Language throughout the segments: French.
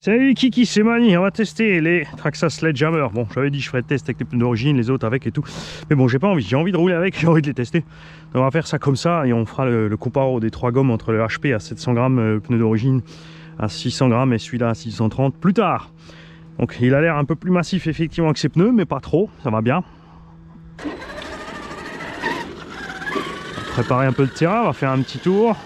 Salut Kiki, c'est Mani, on va tester les Traxxas Sledgehammer. Bon, j'avais dit je ferais le test avec les pneus d'origine, les autres avec et tout. Mais bon, j'ai pas envie, j'ai envie de rouler avec, j'ai envie de les tester. Donc on va faire ça comme ça et on fera le comparo des trois gommes entre le HP à 700 grammes, pneu d'origine à 600 grammes et celui-là à 630 plus tard. Donc il a l'air un peu plus massif effectivement que ses pneus, mais pas trop, ça va bien. On va préparer un peu le terrain, on va faire un petit tour.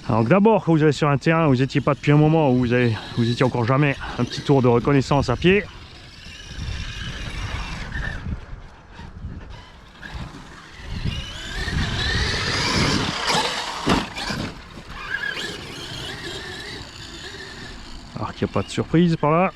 Alors d'abord, quand vous allez sur un terrain où vous n'étiez pas depuis un moment, où vous étiez encore jamais, un petit tour de reconnaissance à pied. Alors qu'il n'y a pas de surprise par là.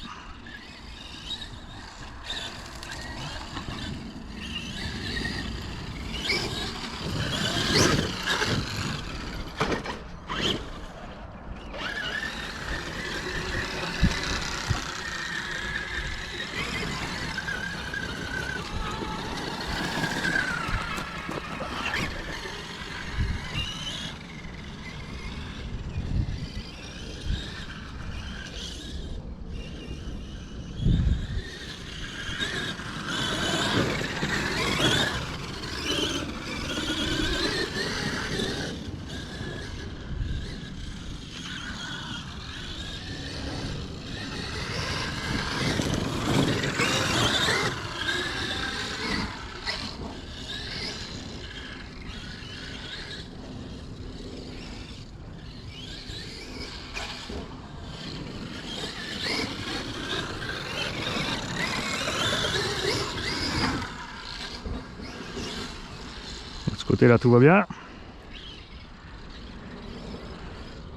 Côté là tout va bien.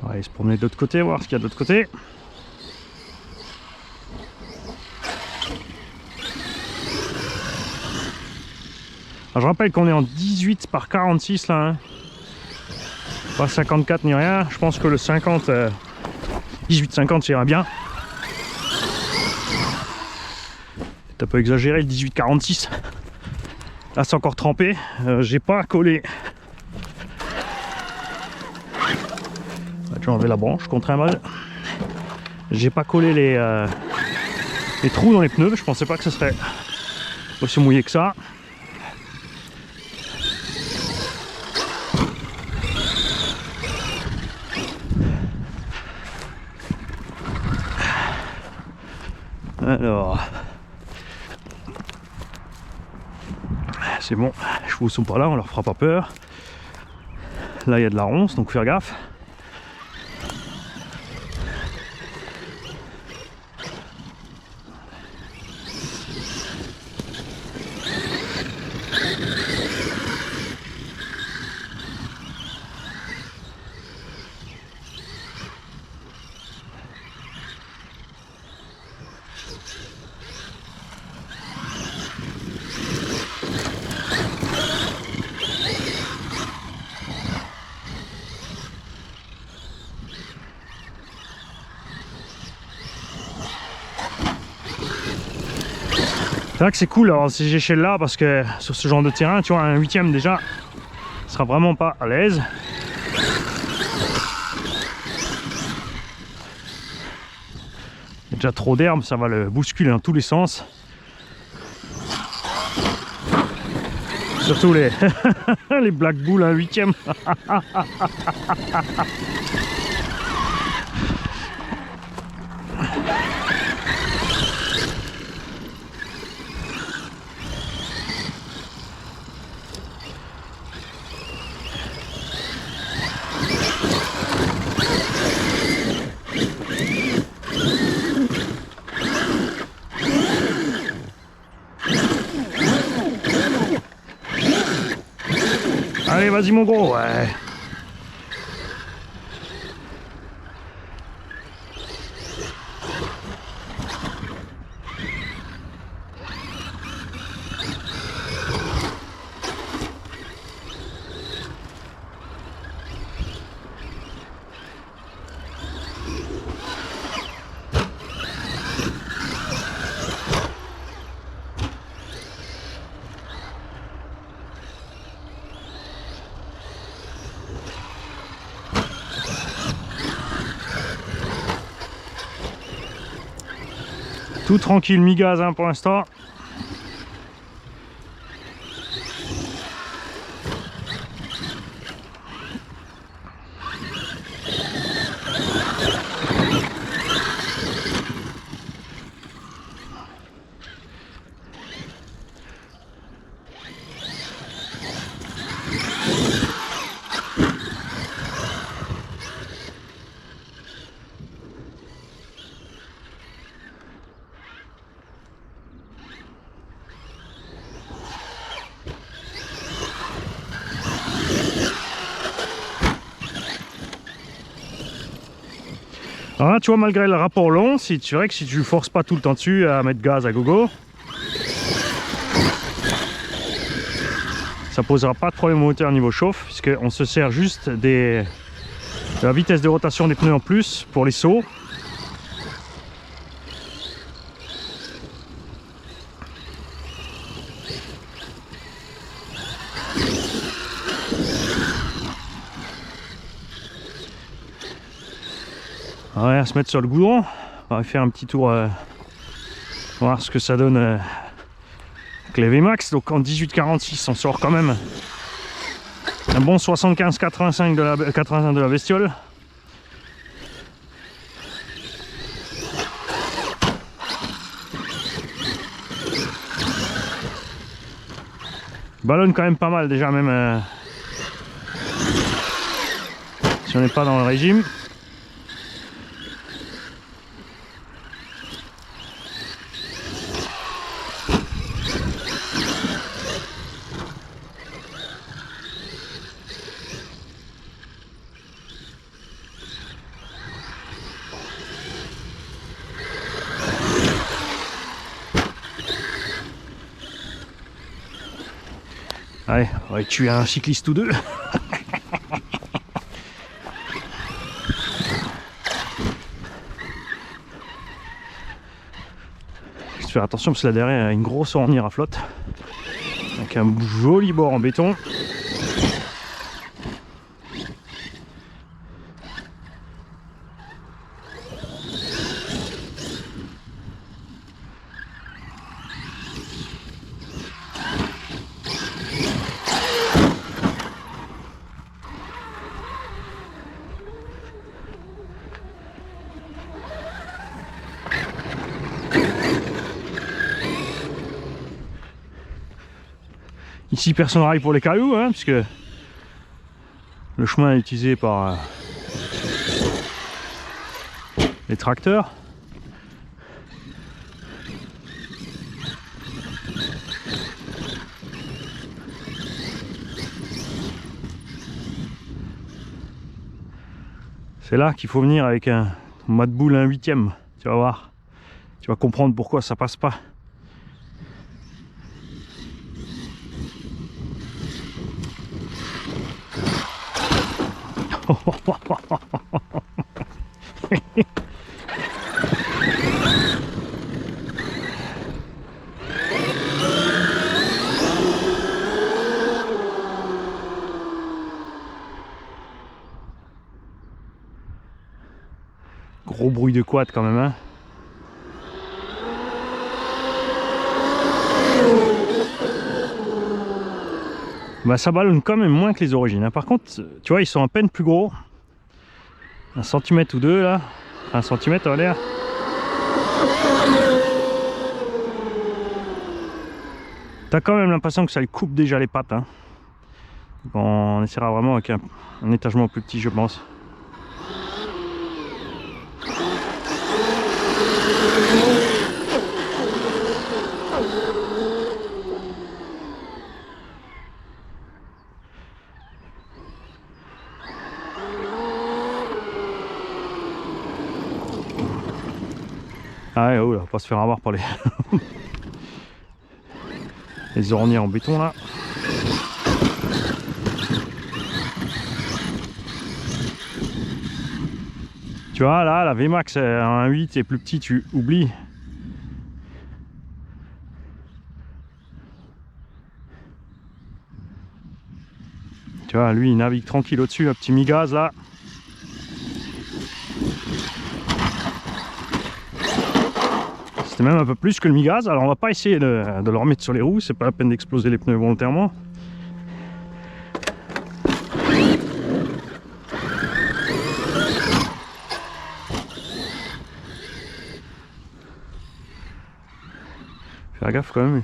On va aller se promener de l'autre côté, voir ce qu'il y a de l'autre côté. Alors, je rappelle qu'on est en 18 par 46 là, hein. Pas 54 ni rien. Je pense que le 50, 18-50 ça ira bien. C'est un peu exagéré le 18-46. Là c'est encore trempé, j'ai pas collé. Je vais enlever la branche contre un mal. J'ai pas collé les trous dans les pneus, je pensais pas que ce serait aussi mouillé que ça. Alors... c'est bon, les chevaux sont pas là, on leur fera pas peur. Là il y a de la ronce, donc faire gaffe. C'est vrai que c'est cool d'avoir ces échelles là parce que sur ce genre de terrain, tu vois, un 8ème déjà sera vraiment pas à l'aise. Il y a déjà trop d'herbe, ça va le bousculer dans tous les sens. Surtout les, les Black Bulls, un 8ème. Allez, vas-y mon gros, ouais. Tout tranquille, mi-gaz hein, pour l'instant. Alors là, tu vois, malgré le rapport long, c'est vrai que si tu forces pas tout le temps dessus à mettre gaz à gogo, ça posera pas de problème au moteur niveau chauffe, puisqu'on se sert juste de la vitesse de rotation des pneus en plus pour les sauts. On va se mettre sur le goudron, on va faire un petit tour, voir ce que ça donne avec les VMAX. Donc en 1846 on sort quand même un bon 75-85 de la bestiole. Ballonne quand même pas mal déjà, même si on n'est pas dans le régime. Allez, on va tuer un cycliste ou deux. Je vais faire attention parce que là derrière il y a une grosse ornière à flotte. Avec un joli bord en béton. Ici personne n'arrive pour les cailloux, hein, puisque le chemin est utilisé par les tracteurs. C'est là qu'il faut venir avec un mât de boule 1/8e, tu vas voir. Tu vas comprendre pourquoi ça passe pas. Gros bruit de quad quand même, hein. Bah ça ballonne quand même moins que les origines, hein. Par contre, tu vois, ils sont à peine plus gros. 1 cm ou 2 là. 1 cm on va dire. T'as quand même l'impression que ça lui coupe déjà les pattes, hein. Donc on essaiera vraiment avec un étagement plus petit, je pense. Ah ouais, oh là, on va pas se faire avoir par les ornières en béton là. Tu vois là, la VMAX en 1.8 est plus petit, tu oublies. Tu vois, lui il navigue tranquille au-dessus, un petit mi-gaz là. C'est même un peu plus que le mi-gaz. Alors on va pas essayer de le remettre sur les roues, c'est pas la peine d'exploser les pneus volontairement. Faire gaffe quand même.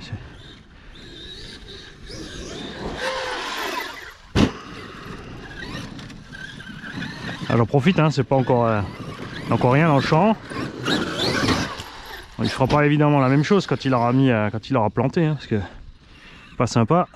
J'en profite, hein, c'est pas encore, encore rien dans le champ. Bon, il fera pas évidemment la même chose quand il aura mis, quand il aura planté, hein, parce que c'est pas sympa.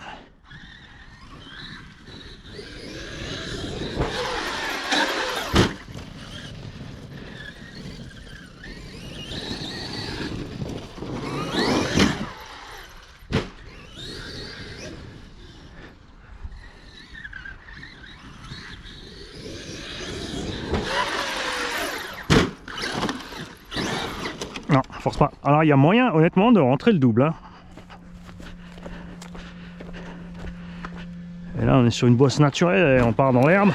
Non, force pas. Alors il y a moyen honnêtement de rentrer le double. Hein. Et là on est sur une bosse naturelle et on part dans l'herbe.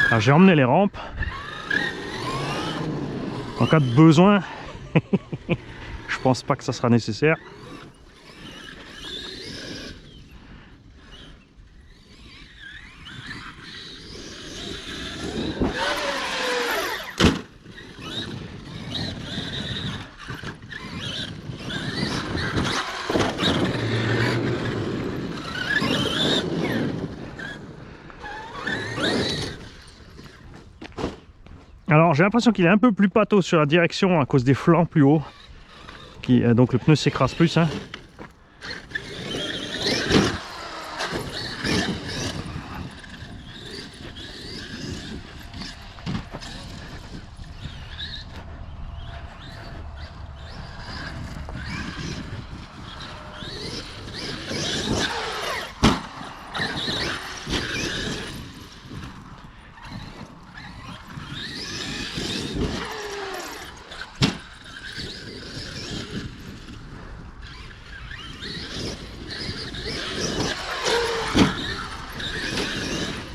Alors j'ai emmené les rampes. En cas de besoin, je pense pas que ça sera nécessaire. Alors j'ai l'impression qu'il est un peu plus pâteau sur la direction à cause des flancs plus hauts. Donc le pneu s'écrase plus. Hein.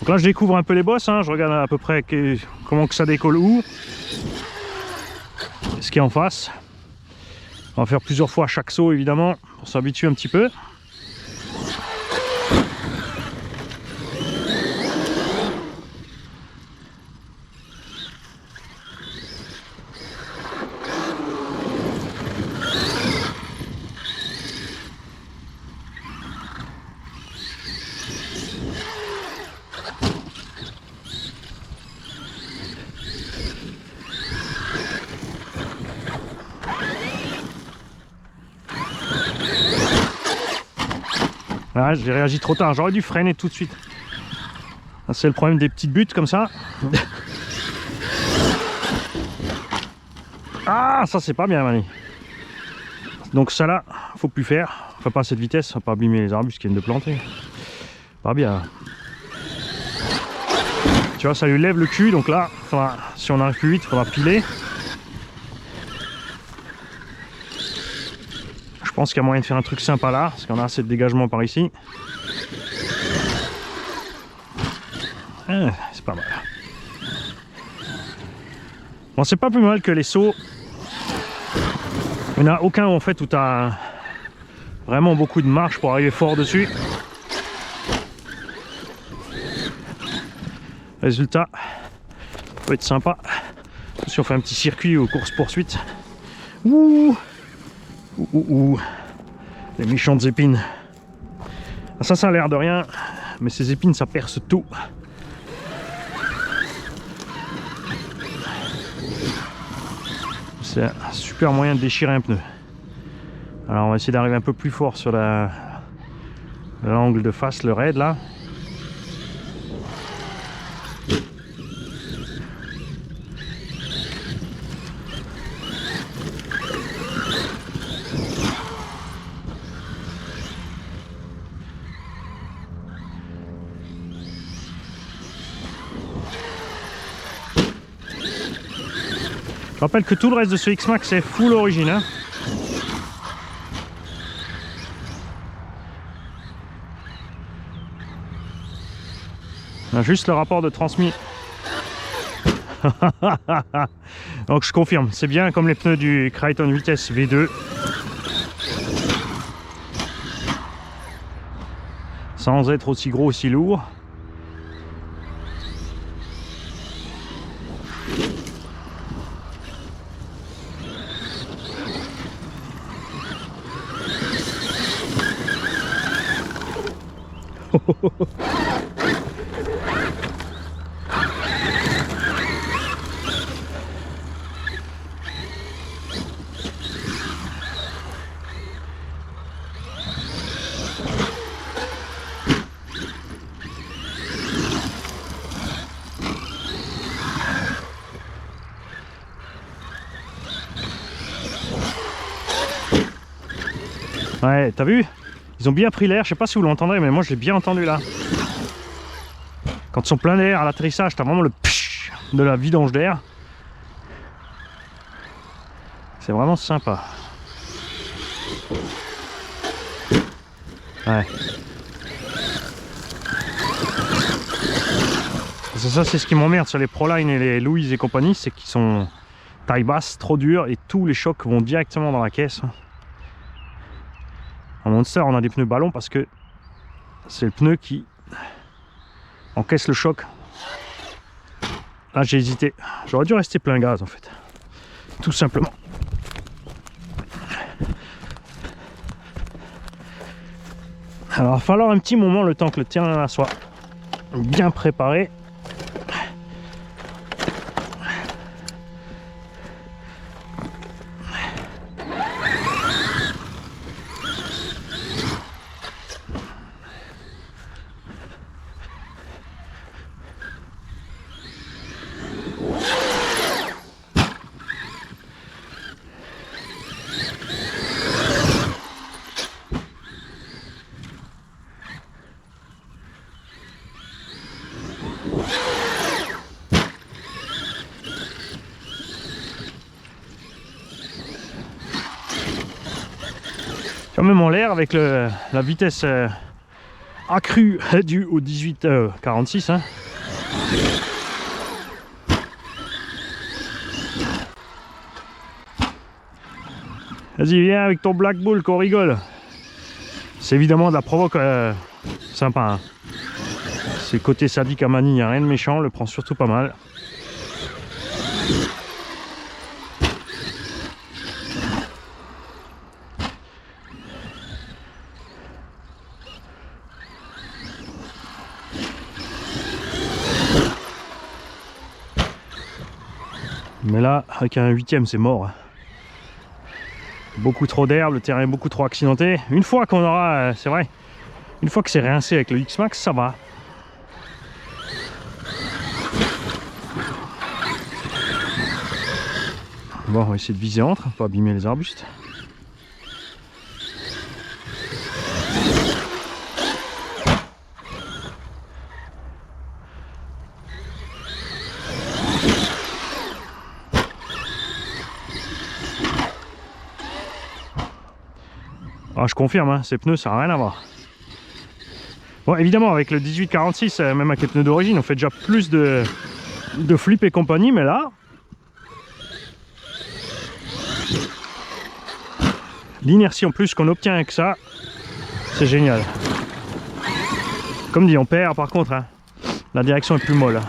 Donc là je découvre un peu les bosses, hein. Je regarde à peu près comment que ça décolle où. Ce qui est en face. On va faire plusieurs fois chaque saut évidemment pour s'habituer un petit peu. Ah, j'ai réagi trop tard, j'aurais dû freiner tout de suite. C'est le problème des petites buttes comme ça. Ah, ça c'est pas bien, Mani. Donc ça là, faut plus faire. Enfin pas à cette vitesse, faut pas abîmer les arbustes qui viennent de planter. Pas bien. Tu vois, ça lui lève le cul, donc là, si on arrive plus vite, il faudra piler. Je pense qu'il y a moyen de faire un truc sympa là, parce qu'on a assez de dégagement par ici. C'est pas mal. Bon, c'est pas plus mal que les sauts. Il n'y en a aucun en fait où tu as vraiment beaucoup de marche pour arriver fort dessus. Résultat, ça peut être sympa. Si on fait un petit circuit ou course-poursuite. Ouh, les méchantes épines. Ça a l'air de rien, mais ces épines ça perce tout. C'est un super moyen de déchirer un pneu. Alors on va essayer d'arriver un peu plus fort sur l'angle de face, le raid là. Je rappelle que tout le reste de ce X-Max est full origine. Hein. On a juste le rapport de transmis. Donc je confirme, c'est bien comme les pneus du Crichton Vitesse V2. Sans être aussi gros, aussi lourd. Ouais, t'as vu? Ils ont bien pris l'air, je sais pas si vous l'entendrez, mais moi je l'ai bien entendu là. Quand ils sont pleins d'air à l'atterrissage, t'as vraiment le psh de la vidange d'air. C'est vraiment sympa. Ouais. Ça, c'est ce qui m'emmerde sur les Proline et les Louise et compagnie, c'est qu'ils sont taille basse, trop durs, et tous les chocs vont directement dans la caisse. En Monster, on a des pneus ballons parce que c'est le pneu qui encaisse le choc. Là, j'ai hésité. J'aurais dû rester plein gaz en fait. Tout simplement. Alors, il va falloir un petit moment, le temps que le terrain là soit bien préparé. Même en l'air avec la vitesse accrue due au 18-46 hein. Vas-y, viens avec ton Black Bull qu'on rigole. C'est évidemment de la provoque sympa hein. C'est le côté sadique à Mani, il n'y a rien de méchant, le prend surtout pas mal. Mais là, avec un 8ème, c'est mort. Beaucoup trop d'air, le terrain est beaucoup trop accidenté. Une fois qu'on aura, c'est vrai, une fois que c'est rincé avec le X-Max, ça va. Bon, on va essayer de viser entre, pas abîmer les arbustes. Ah, je confirme, hein, ces pneus, ça n'a rien à voir. Bon, évidemment, avec le 1846, même avec les pneus d'origine, on fait déjà plus de flip et compagnie, mais là, l'inertie en plus qu'on obtient avec ça, c'est génial. Comme dit, on perd par contre, hein, la direction est plus molle.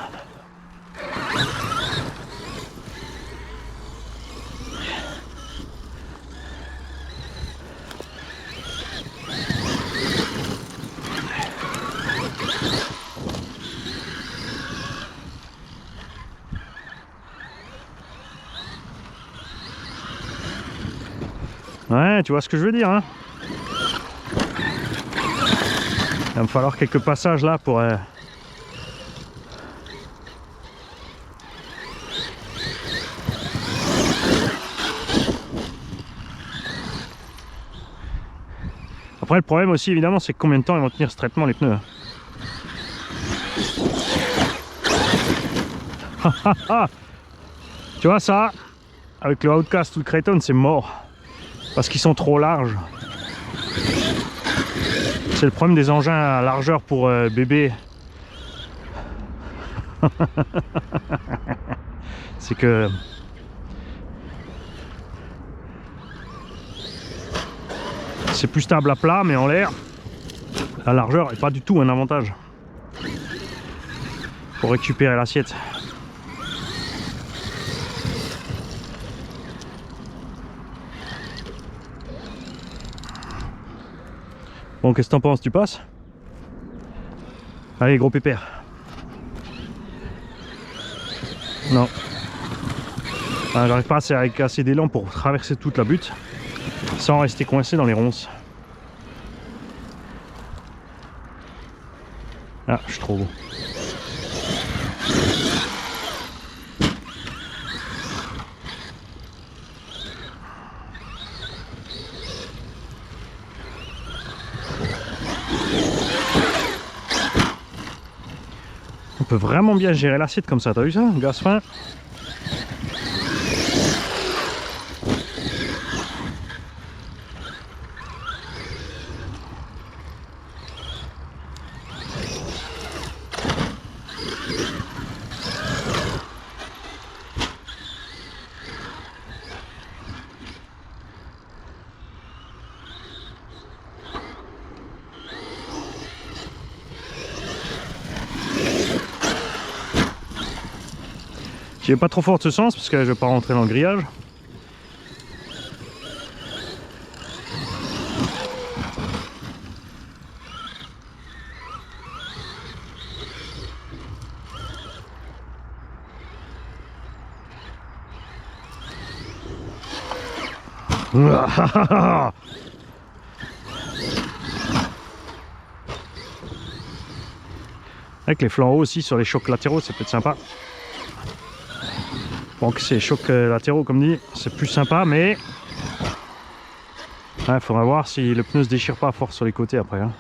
Ouais, tu vois ce que je veux dire, hein. Il va me falloir quelques passages là pour... Après, le problème aussi, évidemment, c'est combien de temps ils vont tenir ce traitement, les pneus. Tu vois ça, avec le Outcast ou le Crichton, c'est mort. Parce qu'ils sont trop larges. C'est le problème des engins à largeur pour bébé. C'est que C'est plus stable à plat, mais en l'air, la largeur n'est pas du tout un avantage pour récupérer l'assiette. Bon, qu'est-ce que t'en penses? Tu passes? Allez, gros pépère. Non. Ah, j'arrive pas avec assez d'élan pour traverser toute la butte sans rester coincé dans les ronces. Ah, je suis trop beau. On peut vraiment bien gérer l'assiette comme ça, t'as vu ça? Gaz fin. J'y vais pas trop fort de ce sens parce que je vais pas rentrer dans le grillage. Avec les flancs hauts aussi sur les chocs latéraux, ça peut être sympa. Bon, que ces chocs latéraux, comme dit, c'est plus sympa, mais il faudra voir si le pneu se déchire pas fort sur les côtés après. Hein.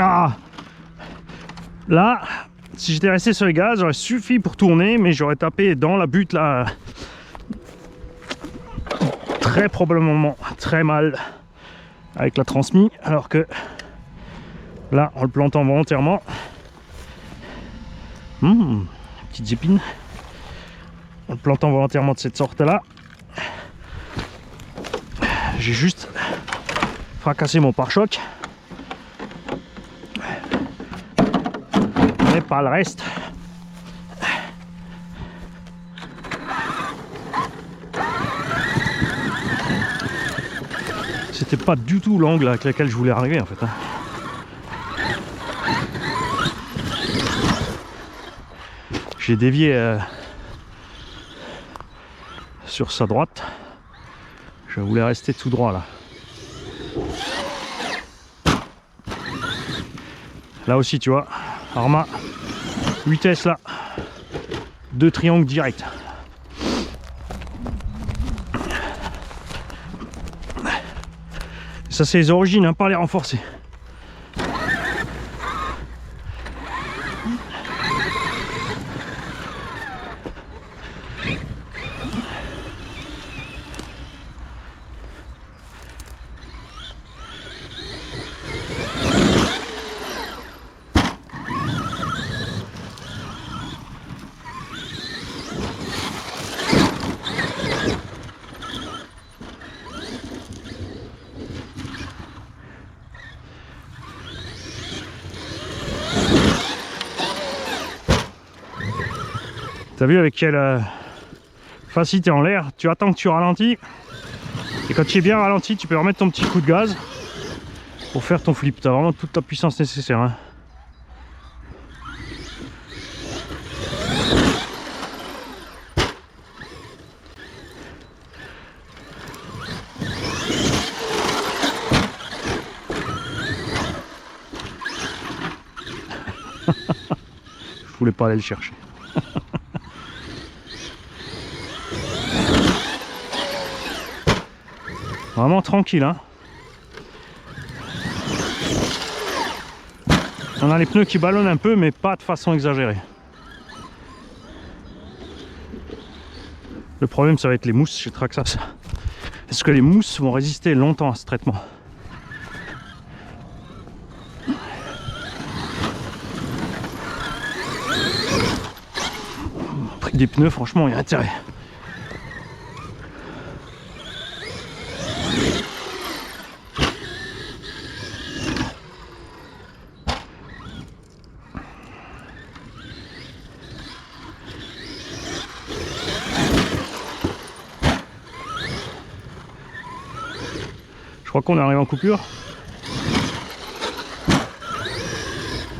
Ah, là, si j'étais resté sur les gaz, j'aurais suffi pour tourner, mais j'aurais tapé dans la butte là, très probablement très mal avec la transmise, alors que là, en le plantant volontairement, petites épines, en le plantant volontairement de cette sorte là, j'ai juste fracassé mon pare-choc. Mais pas le reste. C'était pas du tout l'angle avec lequel je voulais arriver en fait. Hein. J'ai dévié sur sa droite. Je voulais rester tout droit là. Là aussi tu vois, Arma, vitesse là, 2 triangles directs. Ça c'est les origines, hein, pas les renforcés. T'as vu avec quelle facilité en l'air, tu attends que tu ralentis et quand tu es bien ralenti tu peux remettre ton petit coup de gaz pour faire ton flip. T'as vraiment toute la puissance nécessaire, hein. Je voulais pas aller le chercher. Vraiment tranquille, hein. On a les pneus qui ballonnent un peu mais pas de façon exagérée. Le problème ça va être les mousses chez Traxxas. Est-ce que les mousses vont résister longtemps à ce traitement? Le prix des pneus franchement il y a intérêt. Je crois qu'on arrive en coupure.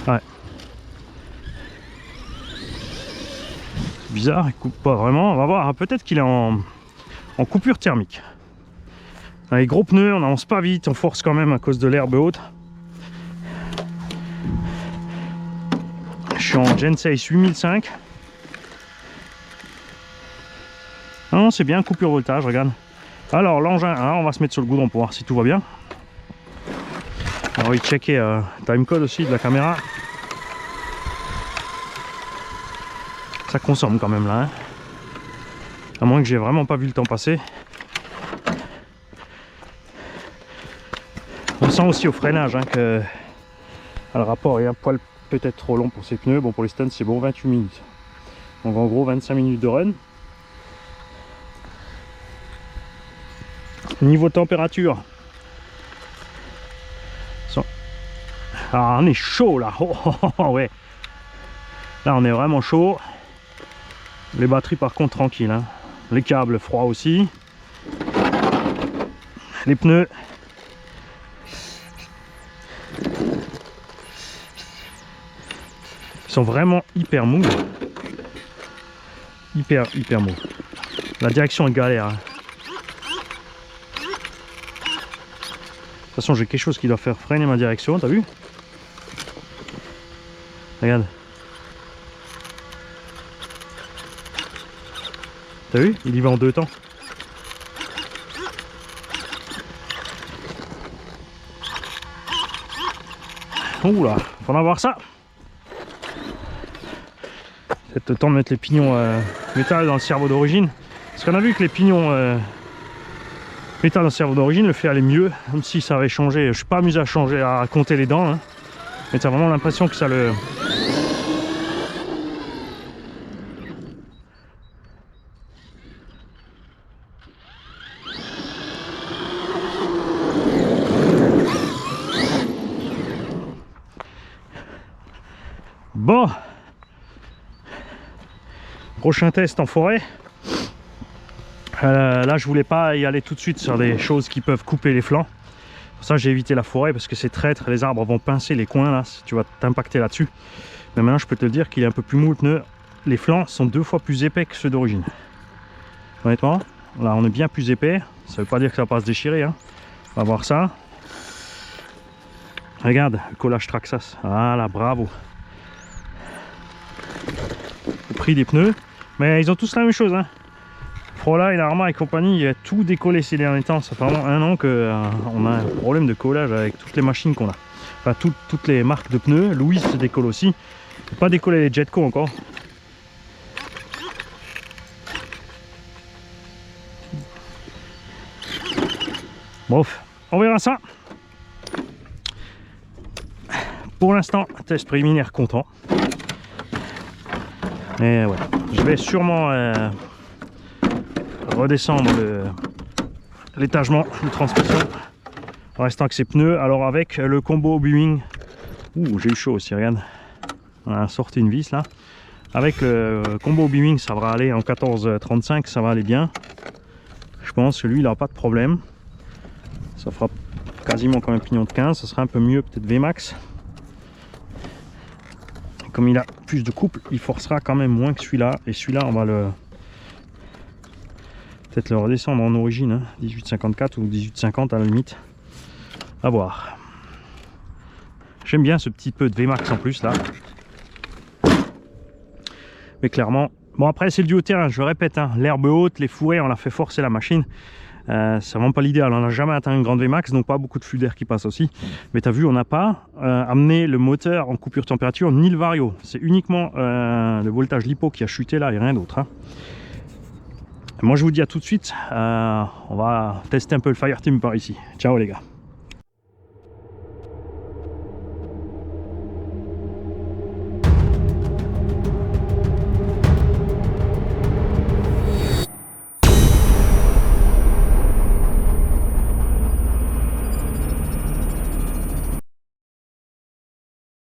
Ouais. Bizarre, il coupe pas vraiment. On va voir, peut-être qu'il est en coupure thermique. Dans les gros pneus, on n'avance pas vite, on force quand même à cause de l'herbe haute. Je suis en Gen 6 8005. Non, c'est bien, coupure voltage, regarde. Alors l'engin, hein, on va se mettre sur le goudron pour voir si tout va bien. On va y checker timecode aussi de la caméra. Ça consomme quand même là, hein. À moins que j'ai vraiment pas vu le temps passer. On sent aussi au freinage hein, que le rapport est un poil peut-être trop long pour ces pneus. Bon, pour les stuns c'est bon, 28 minutes. Donc en gros 25 minutes de run. Niveau température, ah, on est chaud là. Oh, oh, oh, ouais. Là on est vraiment chaud. Les batteries par contre tranquilles, hein. Les câbles froids aussi. Les pneus. Ils sont vraiment hyper mous. Hyper mous. La direction est galère, hein. De toute façon, j'ai quelque chose qui doit faire freiner ma direction, t'as vu? Regarde. T'as vu? Il y va en 2 temps. Oula, faut en avoir ça. C'est le temps de mettre les pignons métal dans le cerveau d'origine. Parce qu'on a vu que les pignons métal dans le cerveau d'origine le fait aller mieux, même si ça avait changé. Je suis pas amusé à changer, à compter les dents, hein. Mais t'as vraiment l'impression que ça le... Bon, prochain test en forêt. Là je voulais pas y aller tout de suite sur des choses qui peuvent couper les flancs. Pour ça j'ai évité la forêt parce que c'est traître, les arbres vont pincer les coins là, si tu vas t'impacter là-dessus. Mais maintenant je peux te dire qu'il est un peu plus mou le pneu. les flancs sont 2 fois plus épais que ceux d'origine. Honnêtement, là on est bien plus épais. Ça veut pas dire que ça va pas se déchirer, hein. On va voir ça. Regarde, le collage Traxxas. Voilà, bravo. Le prix des pneus. Mais ils ont tous la même chose, hein. Frola et Arma et compagnie, il a tout décollé ces derniers temps. Ça fait vraiment 1 an qu'on a un problème de collage avec toutes les machines qu'on a. Enfin, toutes les marques de pneus. Louis se décolle aussi. Il faut pas décoller les Jetco encore. Bref, on verra ça. Pour l'instant, test préliminaire content. Et ouais, je vais sûrement redescendre l'étagement de transmission en restant avec ses pneus. Alors avec le combo Boeing, j'ai eu chaud aussi, regarde, on a sorti une vis là. Avec le combo Boeing, ça va aller en 14,35, ça va aller bien. Je pense que lui il n'a pas de problème. Ça fera quasiment comme un pignon de 15, ça sera un peu mieux peut-être VMAX. Comme il a plus de couple, il forcera quand même moins que celui-là. Et celui-là, on va peut-être le redescendre en origine, hein, 18,54 ou 18,50 à la limite. À voir. J'aime bien ce petit peu de VMAX en plus là. Mais clairement, bon après c'est le duo terrain, je le répète, hein, l'herbe haute, les fourrés, on l'a fait forcer la machine. C'est vraiment pas l'idéal, on n'a jamais atteint une grande VMAX, donc pas beaucoup de flux d'air qui passe aussi. Mais tu as vu, on n'a pas amené le moteur en coupure de température ni le vario. C'est uniquement le voltage lipo qui a chuté là et rien d'autre, hein. Moi je vous dis à tout de suite, on va tester un peu le Fireteam par ici. Ciao les gars.